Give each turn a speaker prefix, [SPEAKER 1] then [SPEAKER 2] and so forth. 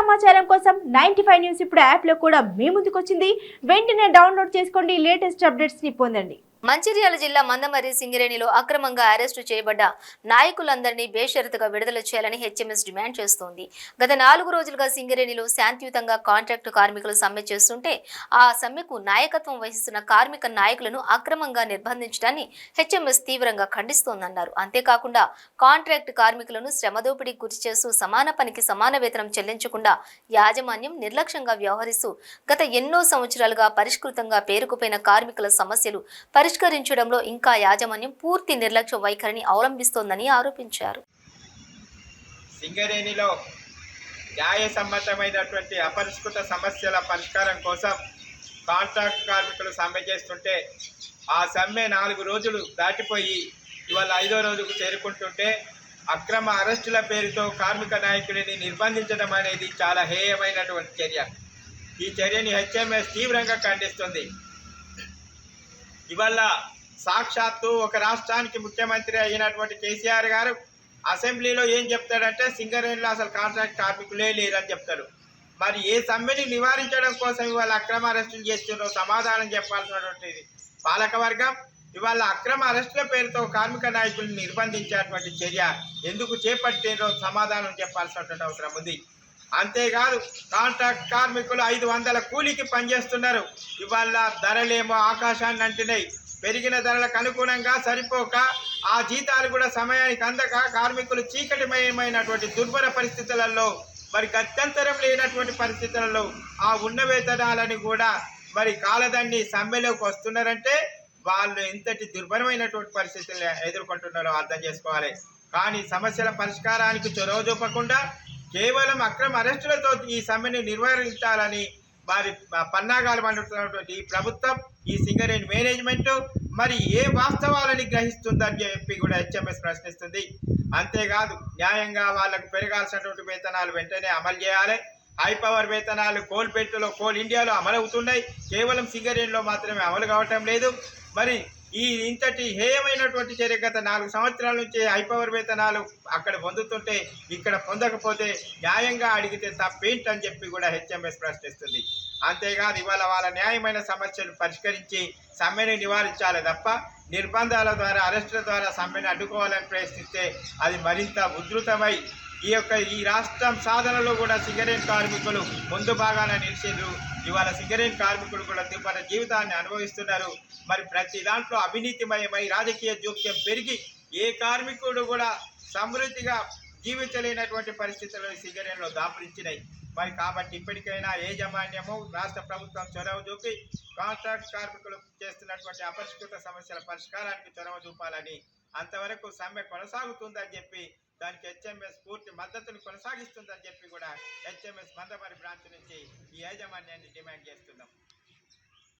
[SPEAKER 1] సమాచారం కోసం 95 న్యూస్ ఇప్పుడు యాప్లో కూడా మీ ముందుకొచ్చింది. వెంటనే డౌన్లోడ్ చేసుకోండి, లేటెస్ట్ అప్డేట్స్ని పొందండి.
[SPEAKER 2] మంచిర్యాల జిల్లా మందమర్రి సింగరేణిలో అక్రమంగా అరెస్టు చేయబడ్డ నాయకులందరినీ బేషరతుగా విడుదల చేయాలని హెచ్ఎంఎస్ డిమాండ్ చేస్తోంది. గత 4 రోజులుగా సింగరేణిలో శాంతియుతంగా కాంట్రాక్టు కార్మికులు సమ్మె చేస్తుంటే ఆ సమ్మెకు నాయకత్వం వహిస్తున్న కార్మిక నాయకులను అక్రమంగా నిర్బంధించడాన్ని హెచ్ఎంఎస్ తీవ్రంగా ఖండిస్తోందన్నారు. అంతేకాకుండా కాంట్రాక్టు కార్మికులను శ్రమదోపిడీకి గురి చేస్తూ సమాన పనికి సమాన వేతనం చెల్లించకుండా యాజమాన్యం నిర్లక్ష్యంగా వ్యవహరిస్తూ గత ఎన్నో సంవత్సరాలుగా పరిష్కృతంగా పేరుకుపోయిన కార్మికుల సమస్యలు పరిష్కరించడంలో ఇంకా యాజమాన్యం పూర్తి నిర్లక్ష్య వైఖరిని అవలంబిస్తోందని ఆరోపించారు.
[SPEAKER 3] సింగరేణిలో న్యాయసమ్మతమైనటువంటి అపరిష్కృత సమస్యల పరిష్కారం కోసం కాంట్రాక్ట్ కార్మికులు సమ్మె చేస్తుంటే ఆ సమ్మె 4 రోజులు దాటిపోయి ఇవాళ 5వ రోజుకు చేరుకుంటుంటే అక్రమ అరెస్టుల పేరుతో కార్మిక నాయకుడిని నిర్బంధించడం అనేది చాలా హేయమైనటువంటి చర్య. ఈ చర్యని హెచ్ఎంఎస్ తీవ్రంగా ఖండిస్తుంది. ఇవాళ సాక్షాత్తు ఒక రాష్ట్రానికి ముఖ్యమంత్రి అయినటువంటి కేసీఆర్ గారు అసెంబ్లీలో ఏం చెప్తాడంటే సింగరేణిలో అసలు కాంట్రాక్ట్ కార్మికులే లేరని చెప్తారు. మరి ఏ సమ్మెని నివారించడం కోసం ఇవాళ అక్రమ అరెస్టులు చేస్తున్నారో సమాధానం చెప్పాల్సినటువంటిది పాలకవర్గం. ఇవాళ అక్రమ అరెస్టుల పేరుతో కార్మిక నాయకులను నిర్బంధించేటువంటి చర్య ఎందుకు చేపట్టినో సమాధానం చెప్పాల్సినటువంటి అవసరం ఉంది. అంతేకాదు కాంట్రాక్ట్ కార్మికులు 500 కూలికి పనిచేస్తున్నారు. ఇవాళ ధరలేమో ఆకాశాన్ని అంటున్నాయి. పెరిగిన ధరలకు అనుగుణంగా సరిపోక ఆ జీతాలు కూడా సమయానికి అందక కార్మికులు చీకటిమయమైనటువంటి దుర్భర పరిస్థితులలో మరి గత్యంతరం లేనటువంటి పరిస్థితులలో ఆ ఉన్న వేతనాలని కూడా మరి కాలదాన్ని సమ్మెలోకి వస్తున్నారంటే వాళ్ళు ఎంతటి దుర్భరమైనటువంటి పరిస్థితులు ఎదుర్కొంటున్నారో అర్థం చేసుకోవాలి. కానీ సమస్యల పరిష్కారానికి చొరవ చూపకుండా కేవలం అక్రమ అరెస్టులతో ఈ సమ్మెను నిర్వహించాలని వారి పన్నాగాలు పండుతున్నటువంటి ఈ ప్రభుత్వం, ఈ సింగరేణి మేనేజ్మెంట్ మరి ఏ వాస్తవాలని గ్రహిస్తుందని చెప్పి కూడా హెచ్ఎంఎస్ ప్రశ్నిస్తుంది. అంతేకాదు న్యాయంగా వాళ్ళకు పెరగాల్సినటువంటి వేతనాలు వెంటనే అమలు చేయాలి. హై పవర్ వేతనాలు కోల్ ఇండియాలో అమలవుతున్నాయి, కేవలం సింగరేణిలో మాత్రమే అమలు కావటం లేదు. మరి ఈ ఇంతటి హేయమైనటువంటి చర్య గత 4 సంవత్సరాల నుంచి హై పవర్ వేతనాలు అక్కడ పొందుతుంటే ఇక్కడ పొందకపోతే న్యాయంగా అడిగితే తప్పేంటని చెప్పి కూడా హెచ్ఎంఎస్ ప్రశ్నిస్తుంది. అంతేకాదు ఇవాళ వాళ్ళ న్యాయమైన సమస్యలు పరిష్కరించి సమ్మెను నివారించాలి తప్ప నిర్బంధాల ద్వారా అరెస్టుల ద్వారా సమ్మెను అడ్డుకోవాలని ప్రయత్నిస్తే అది మరింత ఉధృతమై ఈ రాష్ట్రం సాధనలో కూడా సింగరేణి కార్మికులు ముందు భాగాన నిలిచిండ్రు. ఇవాళ సింగరేణి కార్మికులు కూడా దుర్భర జీవితాన్ని అనుభవిస్తున్నారు. మరి ప్రతి దాంట్లో అవినీతిమయమై రాజకీయ జోక్యం పెరిగి ఏ కార్మికుడు కూడా సమృద్ధిగా జీవించలేనటువంటి పరిస్థితుల్లో సింగరేణిలో దాపురించినాయి. మరి కాబట్టి ఇప్పటికైనా యాజమాన్యము రాష్ట్ర ప్రభుత్వం చొరవ చూపి కాంట్రాక్ట్ కార్మికులు చేస్తున్నటువంటి అపరిష్కృత సమస్యల పరిష్కారానికి చొరవ చూపాలని, అంతవరకు సమ్మె కొనసాగుతుందని చెప్పి దానికి హెచ్ఎంఎస్ పూర్తి మద్దతును కొనసాగిస్తుందని చెప్పి కూడా హెచ్ఎంఎస్ మందమర్రి బ్రాంచ్ నుంచి ఈ యాజమాన్యాన్ని డిమాండ్ చేస్తున్నాం.